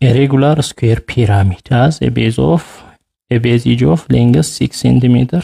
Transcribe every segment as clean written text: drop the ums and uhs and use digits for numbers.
A regular square pyramid has a base edge of length 6 centimeter.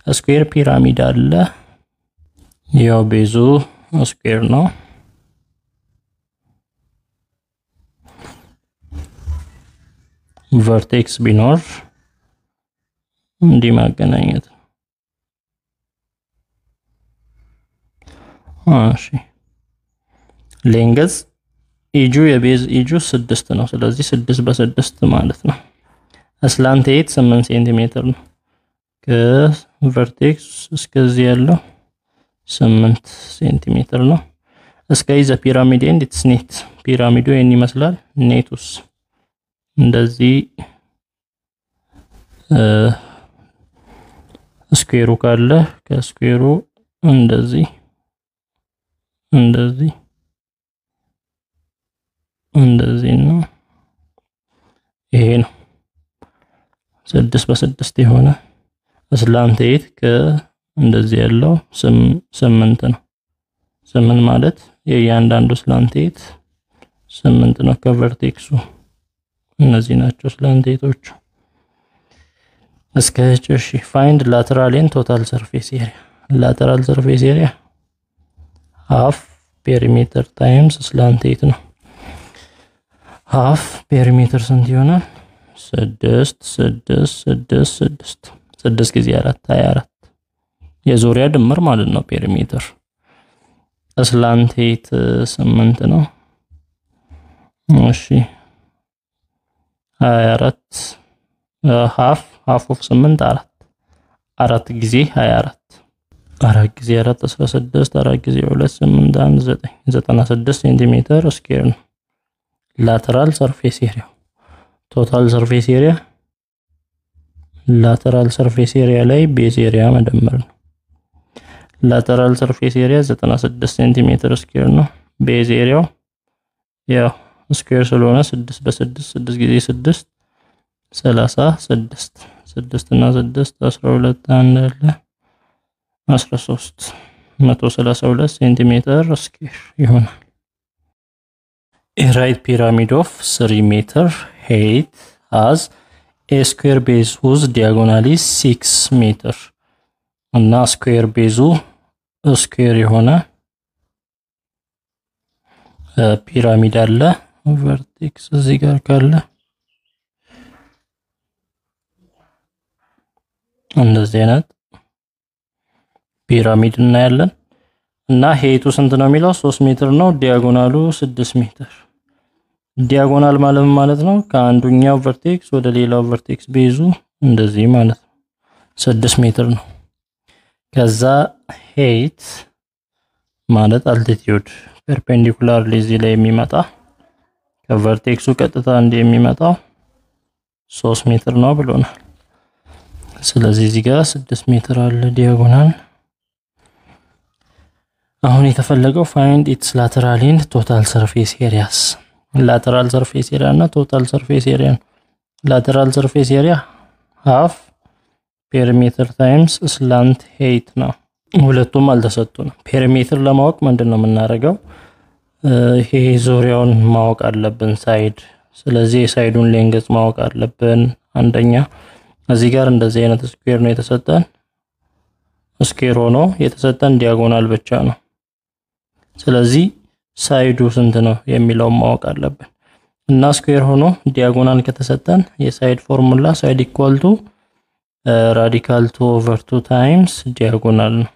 A square pyramid አለ ያው ቤዙ ስኩዌር ነው vertex ቢኖር እንዲህ ማገናኘት እሺ length ኢጁ የቤዝ ኢጁ 6 ነው ስለዚህ 6 በ6 ማለት ነው slant height 8 ሴንቲሜትር ነው ከቨርቴክስ እስከዚህ ያለው 8 ሴንቲሜትር ነው እስከዚህ ዘ ፒራሚድ ኤንድ ኢትስ ኔት ፒራሚዱ ይሄን ይመስላል ኔቱስ እንደዚህ ስኩዌሩ ካለ ከስኩዌሩ እንደዚህ ነው ይሄ ነው 6 በ6 የሆነ slant height እንደዚህ ያለው 8 ነው 8 ማለት የእያንዳንዱ slant height 8 ነው ከቨርቴክሱ እነዚህ ናቸው slant heighቶቹ እስከ find lateral and total surface area lateral surface area half perimeter times slant height ነው half perimeter ስንት ይሆናል 6 ጊዜ 4 24 የዙሪያ ድምር ማለት ነው ፔሪሜትር slant height 8 ነው እሺ 24 half of 8 4 ጊዜ 24 4 ጊዜ 4 16 4 ጊዜ 2 8 1 9 96 ሴንቲሜትር ስኩዌር ነው lateral surface area total surface area lateral surface area ላይ base area መደመር ነው lateral surface area 96 ሴንቲሜትር ስኩዌር ነው base area ያው ስኩዌር ስለሆነ 6 በ6 6 ጊዜ 6 36 6 እና 6 12 አንድ አለ 13 132 ሴንቲሜትር ስኩዌር ይሆናል A right pyramid of 3 meter height has a square base whose diagonal is 6 meter እና square base square የሆነ ፒራሚድ አለ vertex እዚህ ጋር ካለ እንደዚህ አይነት ፒራሚድ እናያለን እና ሄይቱ ስንት ነው የሚለው 3 ሜትር ነው ዲያጎናሉ 6 ሜትር ዲያጎናል ማለት ነው ከአንዱኛው vertex ወደ ሌላው vertex ቤዙ እንደዚህ ማለት ነው 6 ሜትር ነው ከዛ height ማለት altitude perpendicularly እዚህ ላይ የሚመጣ ከvertexu ቀጥታ የሚመጣው 3 ሜትር ነው ብሎናል ስለዚህ እዚህ ጋር 6 ሜትር አለ ዲያጎናል አሁን የተፈለገው find its lateral and total surface areas lateral surface area እና total surface area lateral surface area half perimeter times slant height ነው ሁለቱም አልተሰጡንም perimeter ለማወቅ ምንድነው የምናደርገው ይሄ ዙሪያውን ማወቅ አለብን ሳይድ ስለዚህ ሳይዱን ሌንግዝ ማወቅ አለብን አንደኛ እዚህ ጋር እንደዚህ አይነት ስኩዌር ነው የተሰጠን ስኩዌር ሆኖ የተሰጠን ዲያጎናል ብቻ ነው ስለዚህ ሳይዱ ስንት ነው የሚለው ማወቅ አለብን እና ስኩዌር ሆኖ ዲያጎናል ከተሰጠን የሳይድ ፎርሙላ ሳይድ ኢኳል ቱ radical 2 over 2 times diagonal ነው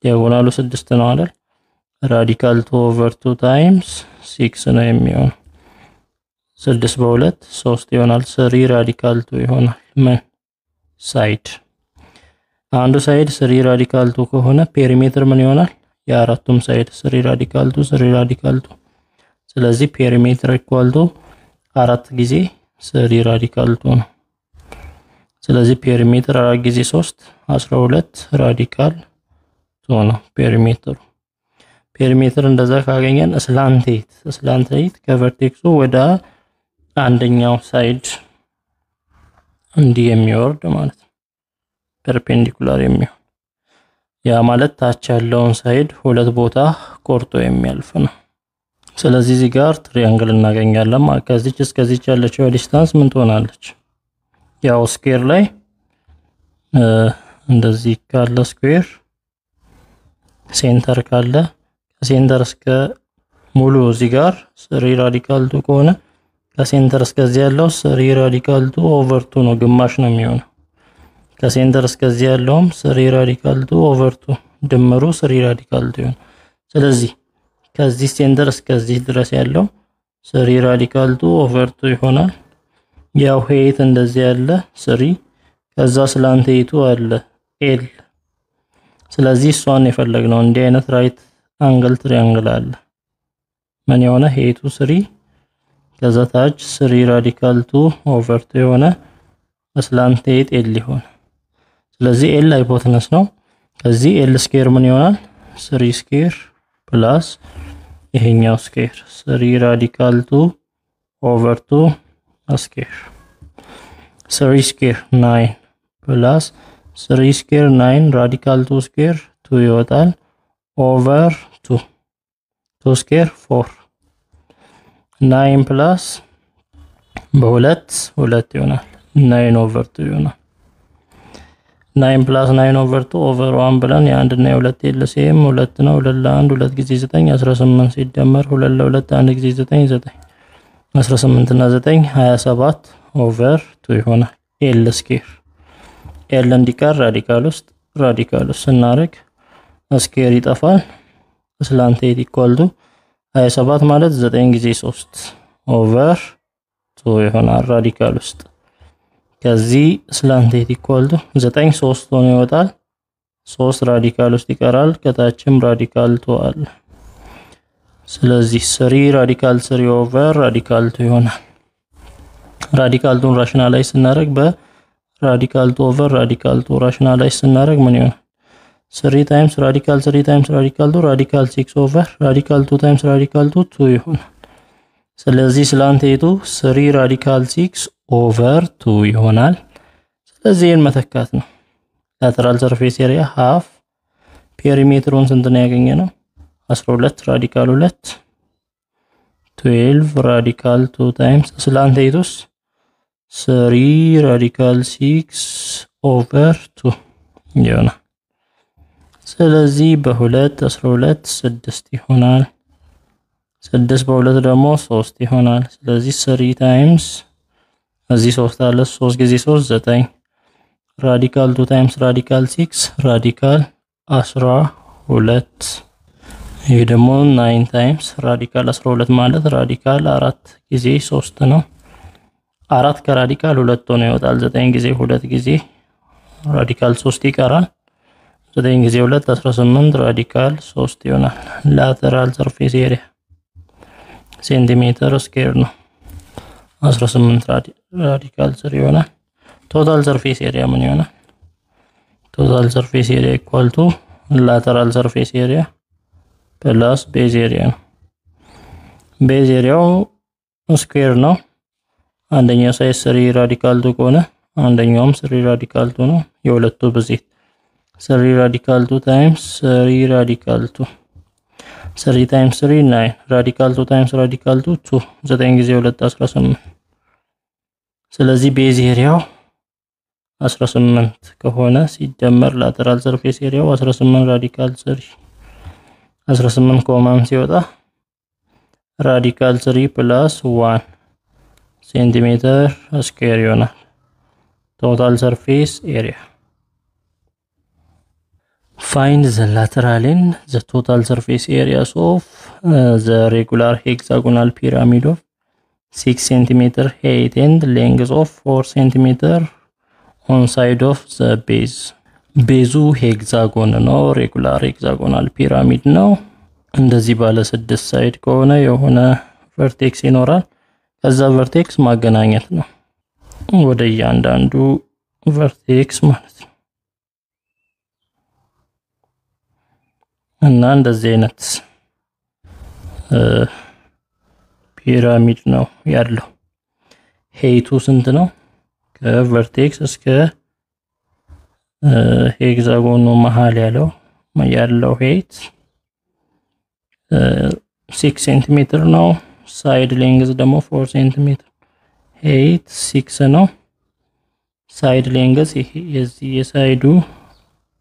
ዲያጎናሉ 6 ነው አይደል radical 2 over 2 times 6 ነው የሚሆነው 6 በ2 3 ይሆናል 3 radical 2 ይሆናል ምን ሳይድ አንዱ ሳይድ 3 radical 2 ከሆነ ፔሪሜትር ምን ይሆናል የአራቱም ሳይድ 3 radical 2 3 radical 2 ስለዚህ ፔሪሜትር ኢኳል ቱ 4 ጊዜ 3 radical 2 ነው ስለዚህ ፔሪሜትር 4 ጊዜ 3 12 radical 2 ነው ፔሪሜትር እንደዛ ካገኘን slant height ከቨርቴክሱ ወደ አንደኛው ሳይድ እንዲህ የሚወርድ ማለት ነው ፐርፔንዲኩላር የሚሆን ያ ማለት ታች ያለውን ሳይድ ሁለት ቦታ ቆርጦ የሚያልፍ ነው ስለዚህ እዚህ ጋር ትሪያንግል እናገኛለን። ከዚች እስከዚች ያለችው ዲስታንስ ምን ትሆናለች? ያው ስኩዌር ላይ እንደዚህ ካለ ስኩዌር ሴንተር ካለ ከሴንተር እስከ ሙሉ እዚህ ጋር 3 ራዲካል 2 ከሆነ ከሴንተር እስከዚህ ያለው 3 ራዲካል 2 ኦቨር 2 ነው፣ ግማሽ ነው የሚሆነው። ከሴንተር እስከዚህ ያለውም 3 ራዲካል 2 ኦቨር 2 ድምሩ 3 ራዲካል 2 ይሆናል። ስለዚህ ከዚህ ሴንተር እስከዚህ ድረስ ያለው 3 ራዲካል 2 ኦቨር 2 ይሆናል። ያው ሄይት እንደዚህ ያለ 3 ከዛ ስላንት ሄይቱ አለ ኤል። ስለዚህ እሷን የፈለግነው እንዲህ አይነት ራይት አንግል ትሪያንግል አለ። ምን የሆነ ሄይቱ 3 ከዛ ታች 3 ራዲካል 2 ኦቨር 2 የሆነ ስላንት ሄይት ኤል ይሆናል። ስለዚህ ኤል ሃይፖተነስ ነው። ከዚህ ኤል ስኩዌር ምን ይሆናል? 3 ስኩዌር ፕላስ ይሄኛው ስኩዌር 3 ራዲካል 2 ኦቨር 2 ስኩዌር 3 ስኩዌር 9 ፕላስ 3 ስኩዌር 9 ራዲካል 2 ስኩዌር 2 ይወጣል ኦቨር 2 2 ስኩዌር 4 9 ፕላስ በሁለት 2 ይሆናል 9 ኦቨር 2 ይሆናል። 9 + 9 ኦቨር 2 ኦቨር 1 ብለን የአንድ እና የሁለት ኤልሲኤም 2 ነው። 2 ለ1 2 ጊዜ 9 18 ሲደመር 2 ለ2 1 ጊዜ 9 9 18 እና 9 27 ኦቨር 2 ይሆናል። ኤል ስኩዌር ኤል እንዲቀር ራዲካል ውስጥ ስናደርግ ስኩዌር ይጠፋል። ስላንት ሄይት ኢኳል ቱ 27 ማለት 9 ጊዜ 3 ኦቨር 2 ይሆናል ራዲካል ውስጥ። ከዚህ ስላንት ሄይት ኢኳል ቱ 9 3 ሆኖ ይወጣል። 3 ራዲካል ውስጥ ይቀራል። ከታችም ራዲካል 2 አለ። ስለዚህ 3 ራዲካል 3 ኦቨር ራዲካል 2 ይሆናል። ራዲካል 2 ራሽናላይዝ ስናደርግ በራዲካል 2 ኦቨር ራዲካል 2 ራሽናላይዝ ስናደርግ ምን ይሆናል? 3 ታይምስ ራዲካል 3 ታይምስ ራዲካል 2 ራዲካል 6 ኦቨር ራዲካል 2 ታይምስ ራዲካል 2 2 ይሆናል። ስለዚህ ስላንት ሄይቱ 3 ራዲካል 6 ኦቨር 2 ይሆናል። ስለዚህ ይሄን መተካት ነው። ላተራል ሰርፌስ ኤሪያ ሃፍ ፔሪሜትሩን ስንት ነው ያገኘነው? 12 ራዲካል 2 12 ራዲካል 2 ታይምስ ስላንት ሄይቱስ 3 ራዲካል 6 ኦቨር 2 ይሆናል። ስለዚህ በ2 12 6 ይሆናል። 6 በ2 ደግሞ 3 ይሆናል። ስለዚህ 3 ታይምስ እዚህ 3 አለ 3 ጊዜ 3 9 ራዲካል 2 ታይምስ ራዲካል 6 ራዲካል 12 ይሄ ደግሞ 9 ታይምስ ራዲካል 12 ማለት ራዲካል 4 ጊዜ 3 ነው። 4 ከራዲካል 2 ሆኖ ይወጣል። 9 ጊዜ 2 ጊዜ ራዲካል 3 ይቀራል። 9 ጊዜ 2 18 ራዲካል 3 ይሆናል። ላተራል ሰርፌስ ኤሪያ ሴንቲሜትር ስኩዌር ነው። 18 ራዲካል 3 ይሆናል። ቶታል ሰርፌስ ኤሪያ ምን ይሆናል? ቶታል ሰርፌስ ኤሪያ ኢኳል ቱ ላተራል ሰርፌስ ኤሪያ ፕላስ ቤዝ ኤሪያ ነው። ቤዝ ኤሪያው ስኩዌር ነው። አንደኛው ሳይድ 3 ራዲካል 2 ከሆነ አንደኛውም 3 ራዲካል 2 ነው። የሁለቱ ብዜት 3 ራዲካል 2 ታይምስ 3 ራዲካል 2 3 ታይምስ 3 9 ራዲካል 2 ታይምስ ራዲካል 2 2 9 ጊዜ 2 18 ስለዚህ ቤዝ ኤሪያው 18 ከሆነ ሲደመር ላተራል ሰርፌስ ኤሪያው 18 ራዲካል 3 18 ኮማን ሲወጣ ራዲካል 3 ፕላስ 1 ሴንቲሜትር ስኩዌር ይሆናል። ቶታል ሰርፌስ ኤሪያ find the lateral and the total surface areas of the regular hexagonal pyramid of 6 cm height and length of 4 cm on side of the base. ቤዙ ሄክሳጎን ነው። ሬጉላር ሄክሳጎናል ፒራሚድ ነው። እንደዚህ ባለ 6 ሳይድ ከሆነ የሆነ ቨርቴክስ ይኖራል። ከዛ ቨርቴክስ ማገናኘት ነው ወደ እያንዳንዱ ቨርቴክስ ማለት ነው። እና እንደዚህ አይነት ፒራሚድ ነው ያለው። ሄይቱ ስንት ነው? ከቨርቴክስ እስከ ሄክሳጎኑ መሃል ያለው ሄይት 6 ሴንቲሜትር ነው። ሳይድ ሌንግዝ ደግሞ 4 ሴንቲሜትር። ሄይት 6 ነው። ሳይድ ሌንግዝ የዚህ የሳይዱ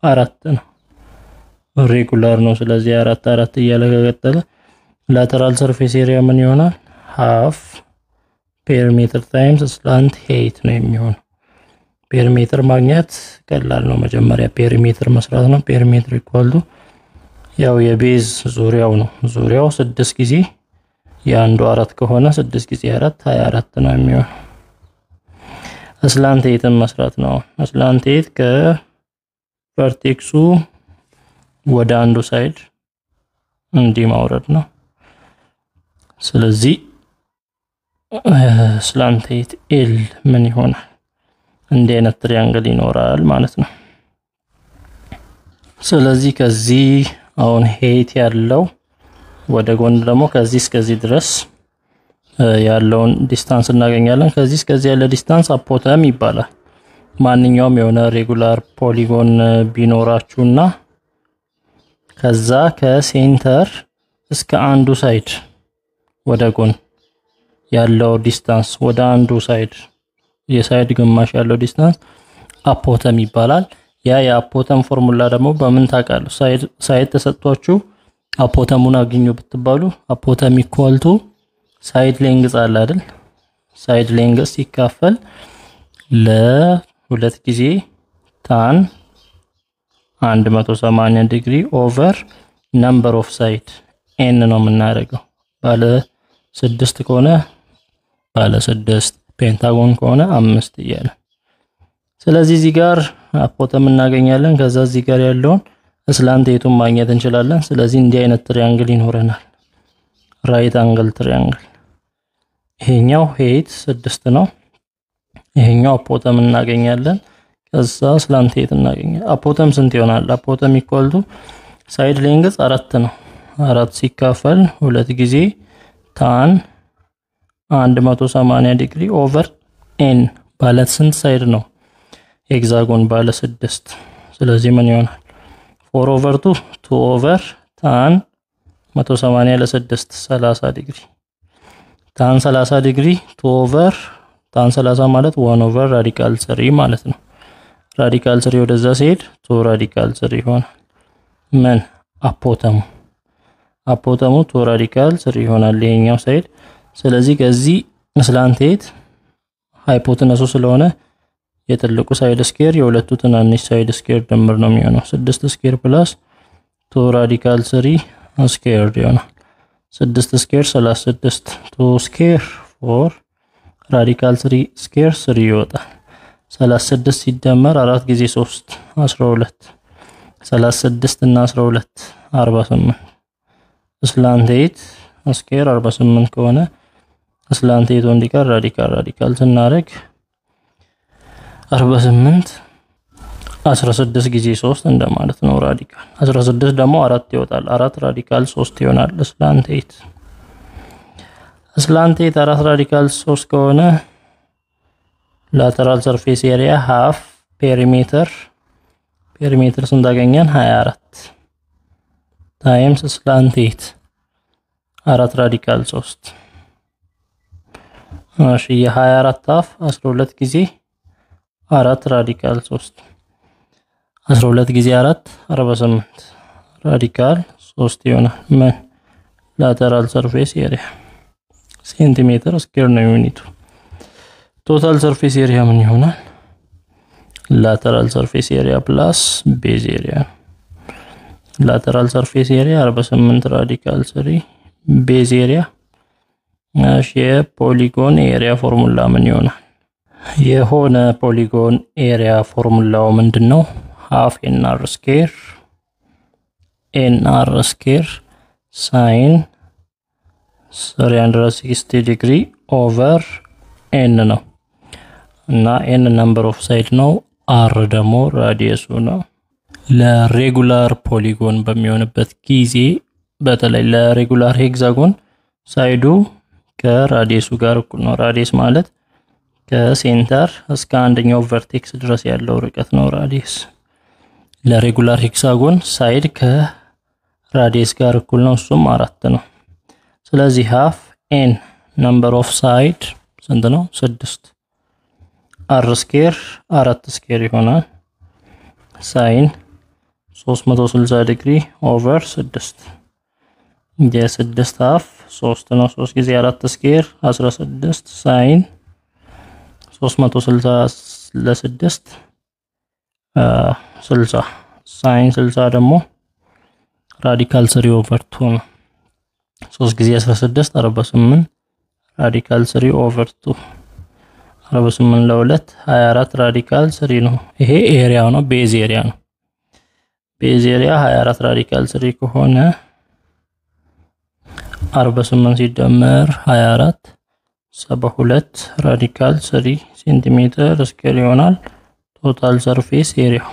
4 ነው። ሬጉላር ነው። ስለዚህ 4 እያለ ከቀጠለ ላተራል ሰርፌስ ኤሪያ ምን ይሆናል? ሃፍ ፔሪሜትር ታይምስ ስላንት ሄይት ነው የሚሆነው። ፔሪሜትር ማግኘት ቀላል ነው። መጀመሪያ ፔሪሜትር መስራት ነው። ፔሪሜትር ኢኳል ቱ ያው የቤዝ ዙሪያው ነው። ዙሪያው 6 ጊዜ የአንዱ 4 ከሆነ 6 ጊዜ 4 24 ነው የሚሆነው። ስላንት ሄይትን መስራት ነው። ስላንት ሄይት ከቨርቴክሱ ወደ አንዱ ሳይድ እንዲህ ማውረድ ነው። ስለዚህ ስላንት ሄይት ኤል ምን ይሆናል? እንዲህ አይነት ትሪያንግል ይኖራል ማለት ነው። ስለዚህ ከዚህ አሁን ሄይት ያለው ወደ ጎን ደግሞ ከዚህ እስከዚህ ድረስ ያለውን ዲስታንስ እናገኛለን። ከዚህ እስከዚህ ያለ ዲስታንስ አፖተም ይባላል። ማንኛውም የሆነ ሬጉላር ፖሊጎን ቢኖራችሁና ከዛ ከሴንተር እስከ አንዱ ሳይድ ወደ ጎን ያለው ዲስታንስ ወደ አንዱ ሳይድ የሳይድ ግማሽ ያለው ዲስታንስ አፖተም ይባላል። ያ የአፖተም ፎርሙላ ደግሞ በምን ታውቃለህ? ሳይድ ተሰጥቷችሁ አፖተሙን አግኙ ብትባሉ አፖተም ኢኳል ቱ ሳይድ ሌንግዝ አለ አይደል? ሳይድ ሌንግዝ ሲካፈል ለ2 ጊዜ ታን 180 ዲግሪ ኦቨር ነምበር ኦፍ ሳይድ ኤን ነው የምናደርገው። ባለ 6 ከሆነ ባለ 6 ፔንታጎን ከሆነ 5 እያለ ስለዚህ እዚህ ጋር አፖተም እናገኛለን። ከዛ እዚህ ጋር ያለውን ስላንት ሄይቱን ማግኘት እንችላለን። ስለዚህ እንዲህ አይነት ትሪያንግል ይኖረናል። ራይት አንግል ትሪያንግል። ይሄኛው ሄይት 6 ነው። ይሄኛው አፖተም እናገኛለን። ከዛ ስላንት ሄይት እናገኛለን። አፖተም ስንት ይሆናል? አፖተም ኢኳል ቱ ሳይድ ሌንግዝ 4 ነው። 4 ሲካፈል 2 ጊዜ ታን 180 ዲግሪ ኦቨር ኤን ባለ ስንት ሳይድ ነው? ሄክሳጎን ባለ 6። ስለዚህ ምን ይሆናል? 4 ኦቨር 2 ኦቨር ታን 180 ለ6 30 ዲግሪ ታን 30 ዲግሪ 2 ኦቨር ታን 30 ማለት 1 ኦቨር ራዲካል 3 ማለት ነው። ራዲካል 3 ወደዛ ሲሄድ 2 ራዲካል 3 ይሆናል። ምን አፖተሙ 2 ራዲካል 3 ይሆናል ይሄኛው ሳይድ። ስለዚህ ከዚህ ስላንት ሄይት ሃይፖተነሱ ስለሆነ የትልቁ ሳይድ ስኬር የሁለቱ ትናንሽ ሳይድ ስኬር ድምር ነው የሚሆነው። 6 ስኬር ፕላስ 2 ራዲካል 3 ስኬር ይሆናል። 6 ስኬር 36 2 ስኬር 4 ራዲካል 3 ስኬር 3 ይወጣል። 36 ሲደመር 4 ጊዜ 3 12 36 እና 12 48 ስላንት ሄይት ስኬር 48 ከሆነ ስላንት ሄይቱ እንዲቀር ራዲካል ስናደርግ 48 16 ጊዜ 3 እንደማለት ነው። ራዲካል 16 ደግሞ 4 ይወጣል። 4 ራዲካል 3 ይሆናል። ስላንት ሄይት 4 ራዲካል 3 ከሆነ ላተራል ሰርፌስ ኤሪያ ሃፍ ፔሪሜትር ስንታገኘን 24 ታይምስ ስላንት ሄይት 4 ራዲካል 3 እሺ የ24 ሃፍ 12 ጊዜ 4 ራዲካል 3 12 ጊዜ 4 48 ራዲካል 3 ይሆናል። ምን ላተራል ሰርፌስ ኤሪያ ሴንቲሜትር ስኩዌር ነው ዩኒቱ። ቶታል ሰርፌስ ኤሪያ ምን ይሆናል? ላተራል ሰርፌስ ኤሪያ ፕላስ ቤዝ ኤሪያ። ላተራል ሰርፌስ ኤሪያ 48 ራዲካል 3 ቤዝ ኤሪያ። እሺ የፖሊጎን ኤሪያ ፎርሙላ ምን ይሆናል? የሆነ ፖሊጎን ኤሪያ ፎርሙላው ምንድነው? ሃፍ ኤንአር ስኩዌር ሳይን 360 ዲግሪ ኦቨር ኤን ነው እና ኤን ነምበር ኦፍ ሳይድ ነው። አር ደግሞ ራዲየሱ ነው። ለሬጉላር ፖሊጎን በሚሆንበት ጊዜ በተለይ ለሬጉላር ሄክሳጎን ሳይዱ ከራዲየሱ ጋር እኩል ነው። ራዲየስ ማለት ከሴንተር እስከ አንደኛው ቨርቴክስ ድረስ ያለው ርቀት ነው ራዲየስ። ለሬጉላር ሄክሳጎን ሳይድ ከራዲየስ ጋር እኩል ነው፣ እሱም 4 ነው። ስለዚህ half n number of side ስንት ነው 6 r square 4 square ይሆናል sin 360 ዲግሪ over 6 የ6 half 3 ነው 3 ጊዜ 4 square 16 sin 360 ለ6 60 sin 60 ደግሞ ራዲካል 3 over 2 ነው 3 ጊዜ 16 48 ራዲካል 3 over 2 48 ለ2 24 ራዲካል 3 ነው ይሄ ኤሪያው ነው ቤዝ ኤሪያ ነው ቤዝ ኤሪያ 24 ራዲካል 3 ከሆነ 48 ሲደመር 24 72 ራዲካል 3 ሴንቲሜትር ስኩዌር ይሆናል ቶታል ሰርፌስ ኤሪያው